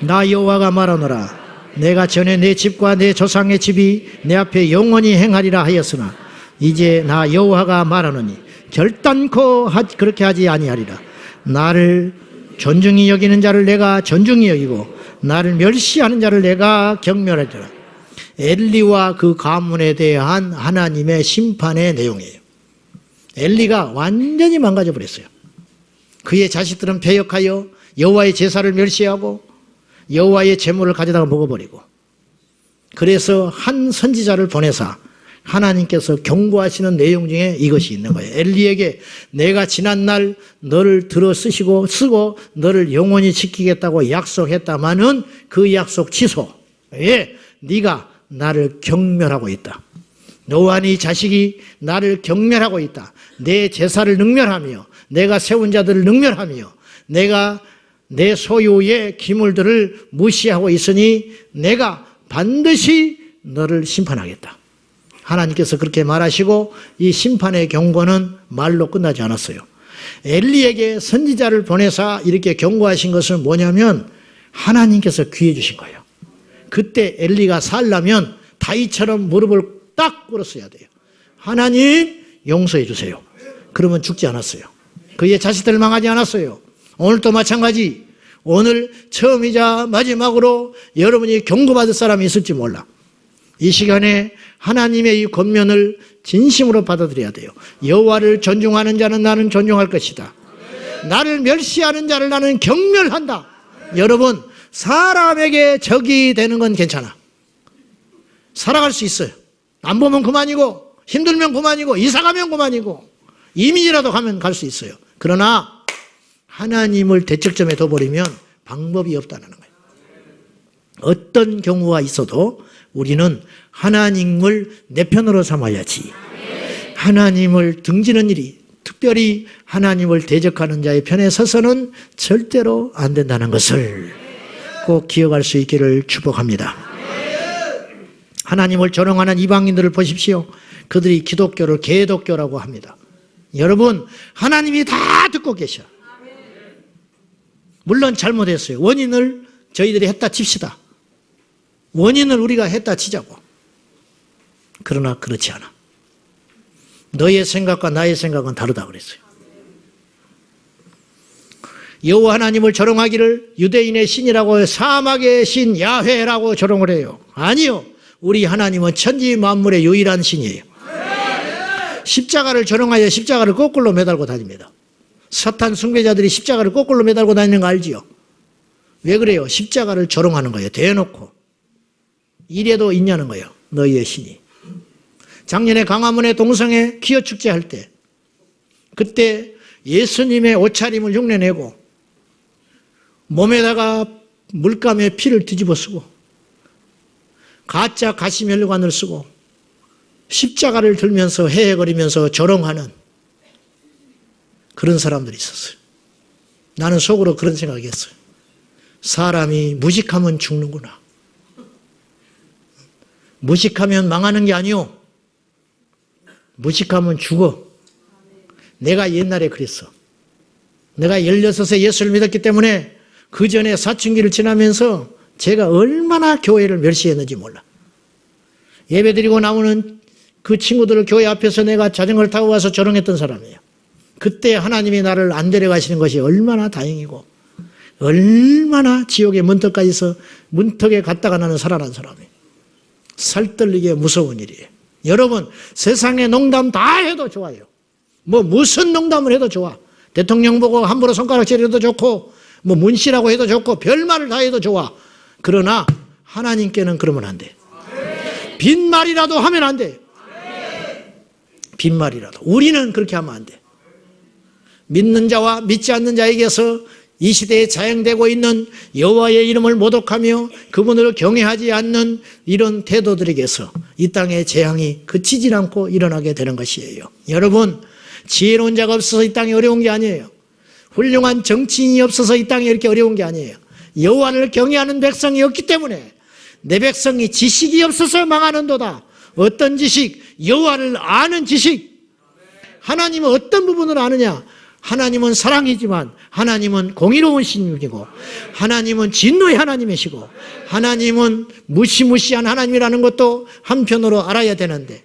나 여호와가 말하노라. 내가 전에 내 집과 내 조상의 집이 내 앞에 영원히 행하리라 하였으나 이제 나 여호와가 말하노니 결단코 그렇게 하지 아니하리라. 나를 존중히 여기는 자를 내가 존중히 여기고 나를 멸시하는 자를 내가 경멸하리라. 엘리와 그 가문에 대한 하나님의 심판의 내용이에요. 엘리가 완전히 망가져 버렸어요. 그의 자식들은 배역하여 여호와의 제사를 멸시하고 여호와의 제물을 가져다가 먹어버리고 그래서 한 선지자를 보내사 하나님께서 경고하시는 내용 중에 이것이 있는 거예요. 엘리에게 내가 지난날 너를 쓰고 너를 영원히 지키겠다고 약속했다마는 그 약속 취소. 왜? 네가 나를 경멸하고 있다. 너와 네 자식이 나를 경멸하고 있다. 내 제사를 능멸하며 내가 세운 자들을 능멸하며 내가 내 소유의 기물들을 무시하고 있으니 내가 반드시 너를 심판하겠다. 하나님께서 그렇게 말하시고 이 심판의 경고는 말로 끝나지 않았어요. 엘리에게 선지자를 보내사 이렇게 경고하신 것은 뭐냐면 하나님께서 귀해 주신 거예요. 그때 엘리가 살려면 다윗처럼 무릎을 딱 꿇었어야 돼요. 하나님 용서해 주세요. 그러면 죽지 않았어요. 그의 자식들을 망하지 않았어요. 오늘도 마찬가지. 오늘 처음이자 마지막으로 여러분이 경고받을 사람이 있을지 몰라. 이 시간에 하나님의 이 권면을 진심으로 받아들여야 돼요. 여호와를 존중하는 자는 나는 존중할 것이다. 나를 멸시하는 자를 나는 경멸한다. 여러분, 사람에게 적이 되는 건 괜찮아. 살아갈 수 있어요. 안 보면 그만이고 힘들면 그만이고 이사 가면 그만이고 이민이라도 가면 갈 수 있어요. 그러나 하나님을 대척점에 둬버리면 방법이 없다는 거예요. 어떤 경우가 있어도 우리는 하나님을 내 편으로 삼아야지. 하나님을 등지는 일이, 특별히 하나님을 대적하는 자의 편에 서서는 절대로 안 된다는 것을 꼭 기억할 수 있기를 축복합니다. 하나님을 조롱하는 이방인들을 보십시오. 그들이 기독교를 개독교라고 합니다. 여러분, 하나님이 다 듣고 계셔. 물론 잘못했어요. 원인을 저희들이 했다 칩시다. 원인을 우리가 했다 치자고. 그러나 그렇지 않아. 너의 생각과 나의 생각은 다르다 그랬어요. 여호와 하나님을 조롱하기를 유대인의 신이라고 사막의 신 야훼라고 조롱을 해요. 아니요. 우리 하나님은 천지 만물의 유일한 신이에요. 십자가를 조롱하여 십자가를 거꾸로 매달고 다닙니다. 사탄 숭배자들이 십자가를 거꾸로 매달고 다니는 거 알지요? 왜 그래요? 십자가를 조롱하는 거예요. 대놓고. 이래도 있냐는 거예요. 너희의 신이. 작년에 강화문의 동성애 기어축제 할 때 그때 예수님의 옷차림을 흉내내고 몸에다가 물감에 피를 뒤집어 쓰고 가짜 가시면류관을 쓰고 십자가를 들면서 헤헤거리면서 조롱하는 그런 사람들이 있었어요. 나는 속으로 그런 생각이 했어요. 사람이 무식하면 죽는구나. 무식하면 망하는 게 아니오. 무식하면 죽어. 내가 옛날에 그랬어. 내가 16세 예수를 믿었기 때문에 그 전에 사춘기를 지나면서 제가 얼마나 교회를 멸시했는지 몰라. 예배드리고 나오는 그 친구들을 교회 앞에서 내가 자전거를 타고 가서 조롱했던 사람이에요. 그때 하나님이 나를 안 데려가시는 것이 얼마나 다행이고 얼마나 지옥의 문턱에 갔다가 나는 살아난 사람이에요. 살떨리게 무서운 일이에요. 여러분, 세상에 농담 다 해도 좋아요. 무슨 농담을 해도 좋아. 대통령 보고 함부로 손가락질해도 좋고 문씨라고 해도 좋고 별말을 다 해도 좋아. 그러나 하나님께는 그러면 안 돼. 빈말이라도 하면 안 돼. 빈말이라도. 우리는 그렇게 하면 안 돼. 믿는 자와 믿지 않는 자에게서 이 시대에 자행되고 있는 여호와의 이름을 모독하며 그분을 경외하지 않는 이런 태도들에게서 이 땅의 재앙이 그치질 않고 일어나게 되는 것이에요. 여러분, 지혜로운 자가 없어서 이 땅이 어려운 게 아니에요. 훌륭한 정치인이 없어서 이 땅이 이렇게 어려운 게 아니에요. 여호와를 경외하는 백성이 없기 때문에 내 백성이 지식이 없어서 망하는도다. 어떤 지식? 여호와를 아는 지식. 하나님은 어떤 부분을 아느냐? 하나님은 사랑이지만 하나님은 공의로운 신이고 하나님은 진노의 하나님이시고 하나님은 무시무시한 하나님이라는 것도 한편으로 알아야 되는데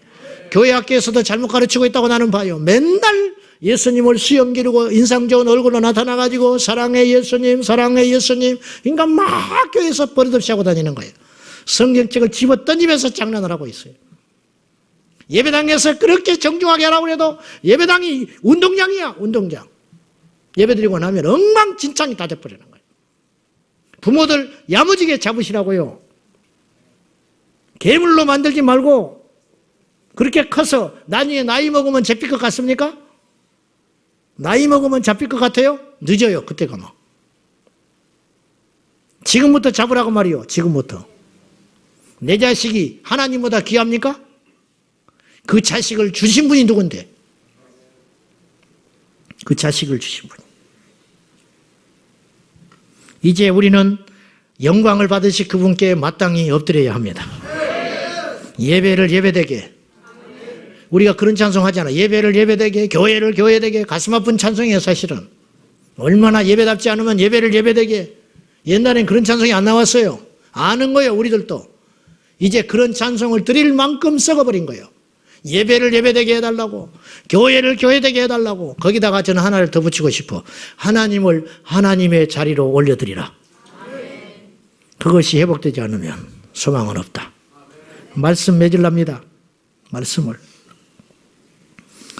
교회 학교에서도 잘못 가르치고 있다고 나는 봐요. 맨날 예수님을 수염 기르고 인상 좋은 얼굴로 나타나가지고 사랑해 예수님 사랑해 예수님 그러니까 막 교회에서 버릇없이 하고 다니는 거예요. 성경책을 집어 던지면서 장난을 하고 있어요. 예배당에서 그렇게 정중하게 하라고 해도 예배당이 운동장이야. 운동장. 예배드리고 나면 엉망진창이 다 돼버리는 거예요. 부모들 야무지게 잡으시라고요. 괴물로 만들지 말고 그렇게 커서 나중에 나이 먹으면 잡힐 것 같습니까? 나이 먹으면 잡힐 것 같아요? 늦어요. 그때 가면. 지금부터 잡으라고 말이요. 지금부터. 내 자식이 하나님보다 귀합니까? 그 자식을 주신 분이 누군데? 그 자식을 주신 분이. 이제 우리는 영광을 받으실 그분께 마땅히 엎드려야 합니다. 예배를 예배되게. 우리가 그런 찬송하잖아. 예배를 예배되게, 교회를 교회되게. 가슴 아픈 찬송이에요, 사실은. 얼마나 예배답지 않으면 예배를 예배되게. 옛날엔 그런 찬송이 안 나왔어요. 아는 거예요, 우리들도. 이제 그런 찬송을 드릴 만큼 썩어버린 거예요. 예배를 예배되게 해달라고, 교회를 교회되게 해달라고. 거기다가 저는 하나를 더 붙이고 싶어. 하나님을 하나님의 자리로 올려드리라. 그것이 회복되지 않으면 소망은 없다. 말씀 맺으랍니다. 말씀을.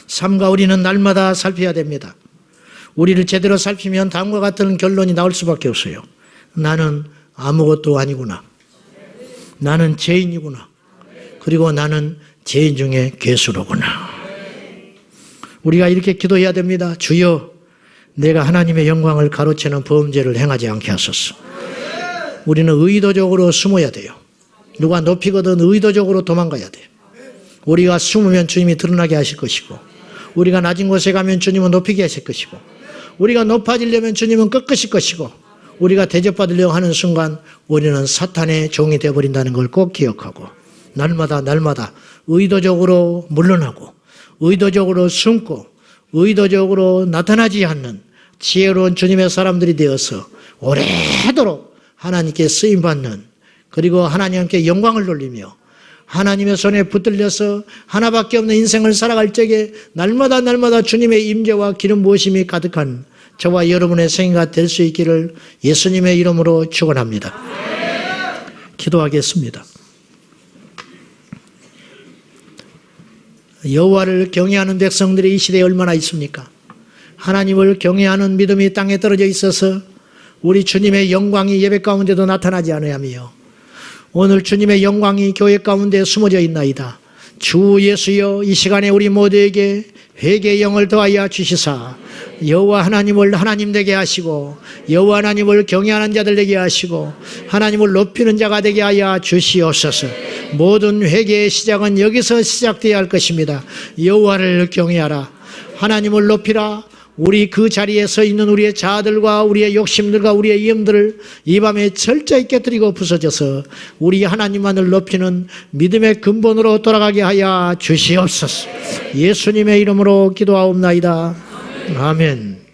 삶과 우리는 날마다 살펴야 됩니다. 우리를 제대로 살피면 다음과 같은 결론이 나올 수밖에 없어요. 나는 아무것도 아니구나. 나는 죄인이구나. 그리고 나는 죄인 중에 괴수로구나. 우리가 이렇게 기도해야 됩니다. 주여, 내가 하나님의 영광을 가로채는 범죄를 행하지 않게 하소서. 우리는 의도적으로 숨어야 돼요. 누가 높이거든 의도적으로 도망가야 돼요. 우리가 숨으면 주님이 드러나게 하실 것이고, 우리가 낮은 곳에 가면 주님은 높이게 하실 것이고, 우리가 높아지려면 주님은 꺾으실 것이고, 우리가 대접받으려고 하는 순간 우리는 사탄의 종이 되어버린다는 걸 꼭 기억하고, 날마다 의도적으로 물러나고, 의도적으로 숨고, 의도적으로 나타나지 않는 지혜로운 주님의 사람들이 되어서 오래도록 하나님께 쓰임받는, 그리고 하나님께 영광을 돌리며 하나님의 손에 붙들려서 하나밖에 없는 인생을 살아갈 적에 날마다 주님의 임재와 기름 부으심이 가득한 저와 여러분의 생애가 될 수 있기를 예수님의 이름으로 축원합니다. 기도하겠습니다. 여호와를 경외하는 백성들이 이 시대에 얼마나 있습니까? 하나님을 경외하는 믿음이 땅에 떨어져 있어서 우리 주님의 영광이 예배 가운데도 나타나지 아니하며 오늘 주님의 영광이 교회 가운데 숨어져 있나이다. 주 예수여, 이 시간에 우리 모두에게 회개의 영을 더하여 주시사 여호와 하나님을 하나님 되게 하시고, 여호와 하나님을 경외하는 자들 되게 하시고, 하나님을 높이는 자가 되게 하여 주시옵소서. 모든 회개의 시작은 여기서 시작되어야 할 것입니다. 여호와를 경외하라, 하나님을 높이라. 우리 그 자리에 서 있는 우리의 자아들과 우리의 욕심들과 우리의 위험들을 이 밤에 철저히 깨뜨리고 부서져서 우리 하나님만을 높이는 믿음의 근본으로 돌아가게 하여 주시옵소서. 예수님의 이름으로 기도하옵나이다. 아멘.